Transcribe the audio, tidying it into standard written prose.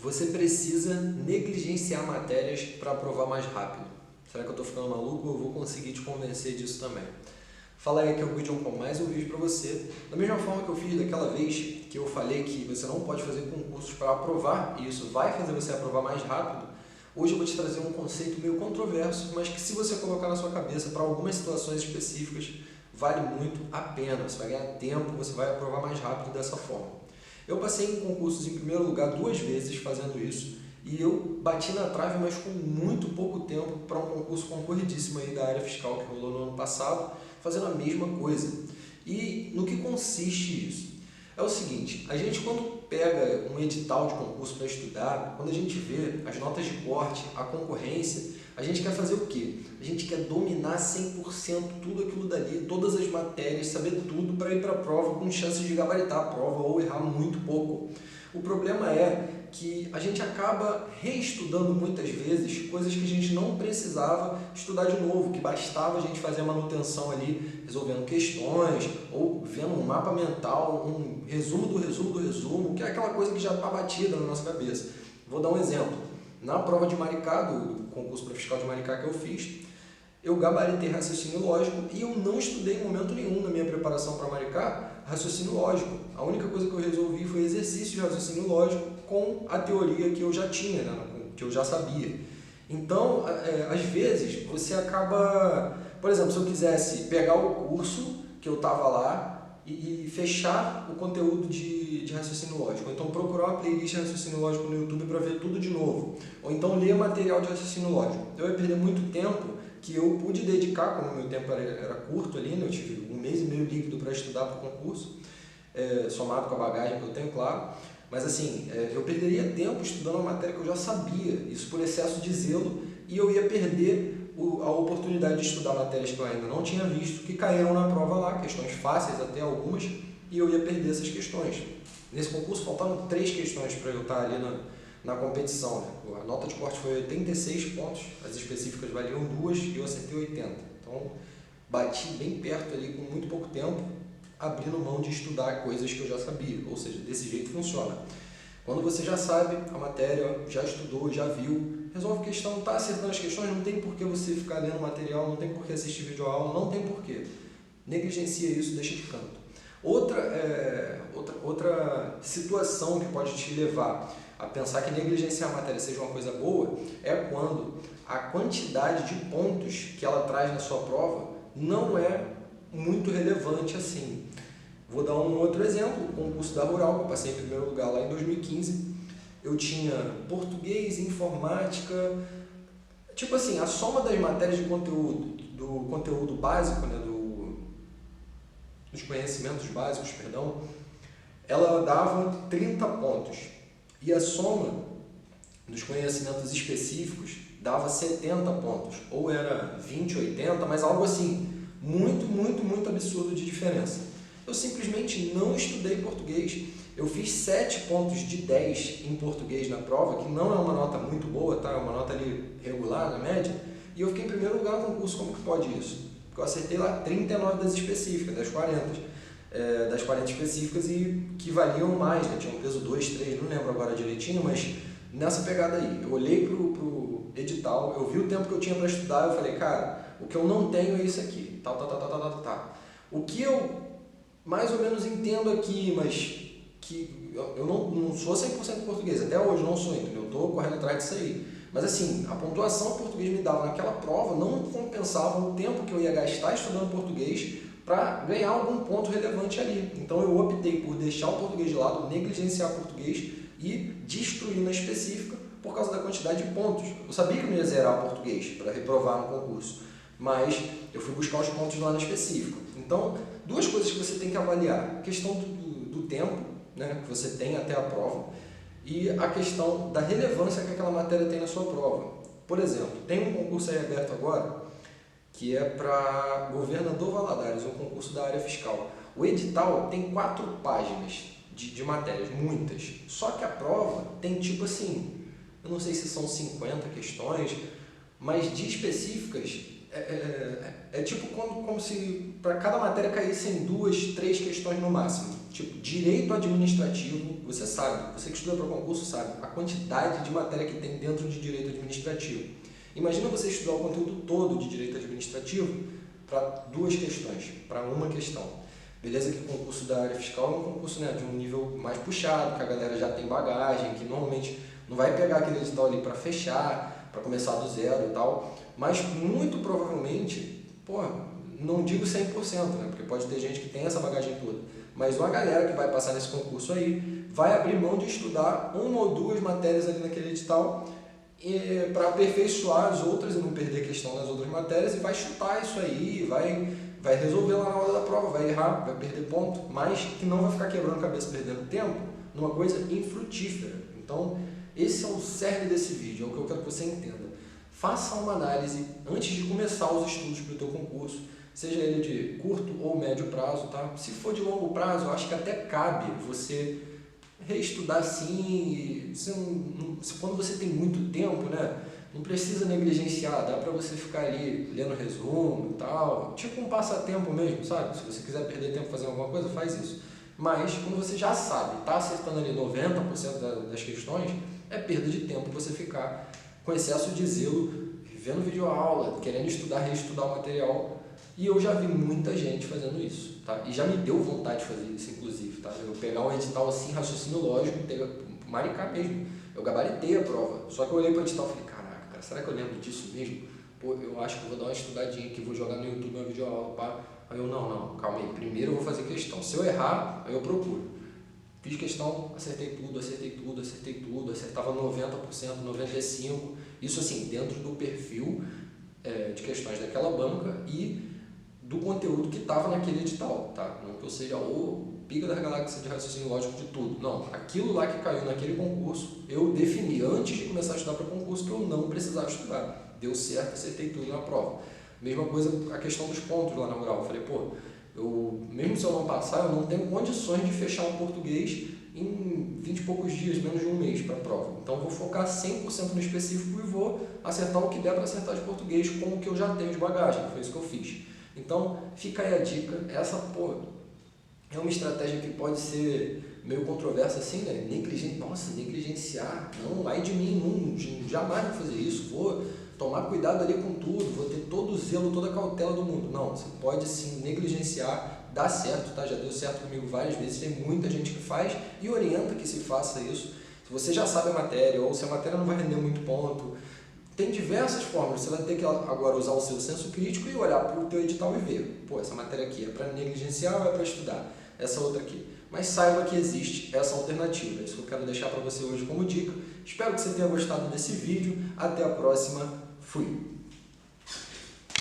Você precisa negligenciar matérias para aprovar mais rápido. Será que eu estou ficando maluco ou eu vou conseguir te convencer disso também? Fala aí que é o Guidion com mais um vídeo para você. Da mesma forma que eu fiz daquela vez que eu falei que você não pode fazer concursos para aprovar e isso vai fazer você aprovar mais rápido, hoje eu vou te trazer um conceito meio controverso, mas que se você colocar na sua cabeça para algumas situações específicas, vale muito a pena. Você vai ganhar tempo, você vai aprovar mais rápido dessa forma. Eu passei em concursos em primeiro lugar 2 vezes fazendo isso e eu bati na trave, mas com muito pouco tempo para um concurso concorridíssimo aí da área fiscal que rolou no ano passado, fazendo a mesma coisa. E no que consiste isso? É o seguinte, a gente quando pega um edital de concurso para estudar, quando a gente vê as notas de corte, a concorrência, a gente quer fazer o quê? A gente quer dominar 100% tudo aquilo dali, todas as matérias, saber tudo para ir para a prova com chances de gabaritar a prova ou errar muito pouco. O problema é que a gente acaba reestudando muitas vezes coisas que a gente não precisava estudar de novo, que bastava a gente fazer a manutenção ali, resolvendo questões ou vendo um mapa mental, um resumo do resumo do resumo, que é aquela coisa que já está batida na nossa cabeça. Vou dar um exemplo. Na prova de Maricá, do concurso para fiscal de Maricá que eu fiz, eu gabaritei raciocínio lógico e eu não estudei em momento nenhum na minha preparação para Maricá raciocínio lógico. A única coisa que eu resolvi foi exercício de raciocínio lógico com a teoria que eu já tinha, né, que eu já sabia. Então, às vezes, você acaba... Por exemplo, se eu quisesse pegar o curso que eu estava lá e fechar o conteúdo de raciocínio lógico, ou então procurar uma playlist de raciocínio lógico no YouTube para ver tudo de novo, ou então ler material de raciocínio lógico. Eu ia perder muito tempo que eu pude dedicar, como o meu tempo era curto ali, né? Eu tive 1 mês e meio líquido para estudar para o concurso, somado com a bagagem que eu tenho, claro, mas assim, eu perderia tempo estudando uma matéria que eu já sabia, isso por excesso de zelo, e eu ia perder a oportunidade de estudar matérias que eu ainda não tinha visto, que caíram na prova lá, questões fáceis até algumas, e eu ia perder essas questões. Nesse concurso faltavam 3 questões para eu estar ali na competição, né? A nota de corte foi 86 pontos, as específicas valiam 2 e eu acertei 80. Então, bati bem perto ali com muito pouco tempo, abrindo mão de estudar coisas que eu já sabia, ou seja, desse jeito funciona. Quando você já sabe a matéria, já estudou, já viu, resolve questão, está acertando as questões, não tem por que você ficar lendo material, não tem por que assistir videoaula, não tem por que. Negligencia isso, deixa de canto. Outra situação que pode te levar a pensar que negligenciar a matéria seja uma coisa boa é quando a quantidade de pontos que ela traz na sua prova não é muito relevante assim. Vou dar um outro exemplo, o concurso da Rural, que eu passei em primeiro lugar lá em 2015. Eu tinha português, informática, tipo assim, a soma das matérias de conteúdo, do conteúdo básico, né, dos conhecimentos básicos, perdão, ela dava 30 pontos. E a soma dos conhecimentos específicos dava 70 pontos. Ou era 20, 80, mas algo assim, muito absurdo de diferença. Eu simplesmente não estudei português. Eu fiz 7 pontos de 10 em português na prova, que não é uma nota muito boa, tá? É uma nota ali regular, na média. E eu fiquei em primeiro lugar no concurso. Como que pode isso? Porque eu acertei lá 39 das específicas, das 40 específicas e que valiam mais, né? Tinha um peso 2, 3, não lembro agora direitinho, mas nessa pegada aí. Eu olhei pro edital, eu vi o tempo que eu tinha para estudar, eu falei, cara, o que eu não tenho é isso aqui, tá. O que eu mais ou menos entendo aqui, mas que eu não sou 100% português, até hoje não sou, entendeu? Eu estou correndo atrás disso aí. Mas assim, a pontuação que o português me dava naquela prova não compensava o tempo que eu ia gastar estudando português para ganhar algum ponto relevante ali. Então eu optei por deixar o português de lado, negligenciar o português e destruir na específica por causa da quantidade de pontos. Eu sabia que eu não ia zerar o português para reprovar no concurso, mas eu fui buscar os pontos lá na específica. Então, 2 coisas que você tem que avaliar. A questão do tempo, né, que você tem até a prova, e a questão da relevância que aquela matéria tem na sua prova. Por exemplo, tem um concurso aí aberto agora, que é para Governador Valadares, um concurso da área fiscal. O edital tem 4 páginas de matérias, muitas. Só que a prova tem tipo assim, eu não sei se são 50 questões, mas de específicas, é tipo como se para cada matéria caíssem 2, 3 questões no máximo. Tipo, direito administrativo, você sabe, você que estuda para concurso sabe, a quantidade de matéria que tem dentro de direito administrativo. Imagina você estudar o conteúdo todo de direito administrativo para duas questões, para uma questão. Beleza que o concurso da área fiscal é um concurso, né, de um nível mais puxado, que a galera já tem bagagem, que normalmente não vai pegar aquele edital ali para fechar, para começar do zero e tal, mas muito provavelmente, não digo 100%, né, porque pode ter gente que tem essa bagagem toda, mas uma galera que vai passar nesse concurso aí vai abrir mão de estudar uma ou duas matérias ali naquele edital para aperfeiçoar as outras e não perder questão nas outras matérias, e vai chutar isso aí, vai resolver lá na hora da prova, vai errar, vai perder ponto, mas que não vai ficar quebrando a cabeça, perdendo tempo numa coisa infrutífera. Então, esse é o cerne desse vídeo, é o que eu quero que você entenda. Faça uma análise antes de começar os estudos para o teu concurso, seja ele de curto ou médio prazo, tá? Se for de longo prazo, eu acho que até cabe você reestudar sim, quando você tem muito tempo, né? Não precisa negligenciar, dá para você ficar ali lendo resumo e tal, tipo um passatempo mesmo, sabe? Se você quiser perder tempo fazendo alguma coisa, faz isso. Mas quando você já sabe, está acertando ali 90% das questões, é perda de tempo você ficar com excesso de zelo, vendo videoaula, querendo estudar, reestudar o material. E eu já vi muita gente fazendo isso, tá? E já me deu vontade de fazer isso, inclusive, tá? Eu pegar um edital assim, raciocínio lógico, maricá mesmo. Eu gabaritei a prova, só que eu olhei para o edital e falei, caraca, cara, será que eu lembro disso mesmo? Pô, eu acho que eu vou dar uma estudadinha aqui, vou jogar no YouTube uma videoaula, pá. Aí eu, não, calma aí, primeiro eu vou fazer questão. Se eu errar, aí eu procuro. Fiz questão, acertei tudo, acertava 90%, 95%, isso assim, dentro do perfil de questões daquela banca e do conteúdo que estava naquele edital, tá? Não que eu seja o pica da galáxia de raciocínio lógico de tudo, não. Aquilo lá que caiu naquele concurso, eu defini antes de começar a estudar para concurso que eu não precisava estudar. Deu certo, acertei tudo na prova. Mesma coisa a questão dos pontos lá na rural. Eu falei, mesmo se eu não passar, eu não tenho condições de fechar um português em 20 e poucos dias, menos de um mês para a prova. Então eu vou focar 100% no específico e vou acertar o que der para acertar de português com o que eu já tenho de bagagem. Foi isso que eu fiz. Então, fica aí a dica. Essa, é uma estratégia que pode ser meio controversa assim, né? Negligenciar. Não, ai de mim, jamais vou fazer isso. Vou tomar cuidado ali com tudo, vou ter todo o zelo, toda a cautela do mundo. Não, você pode sim negligenciar, dá certo, tá? Já deu certo comigo várias vezes, tem muita gente que faz e orienta que se faça isso. Se você já sabe a matéria, ou se a matéria não vai render muito ponto, tem diversas formas, você vai ter que agora usar o seu senso crítico e olhar para o teu edital e ver, essa matéria aqui é para negligenciar ou é para estudar? Essa outra aqui. Mas saiba que existe essa alternativa, é isso que eu quero deixar para você hoje como dica. Espero que você tenha gostado desse vídeo, até a próxima, fui!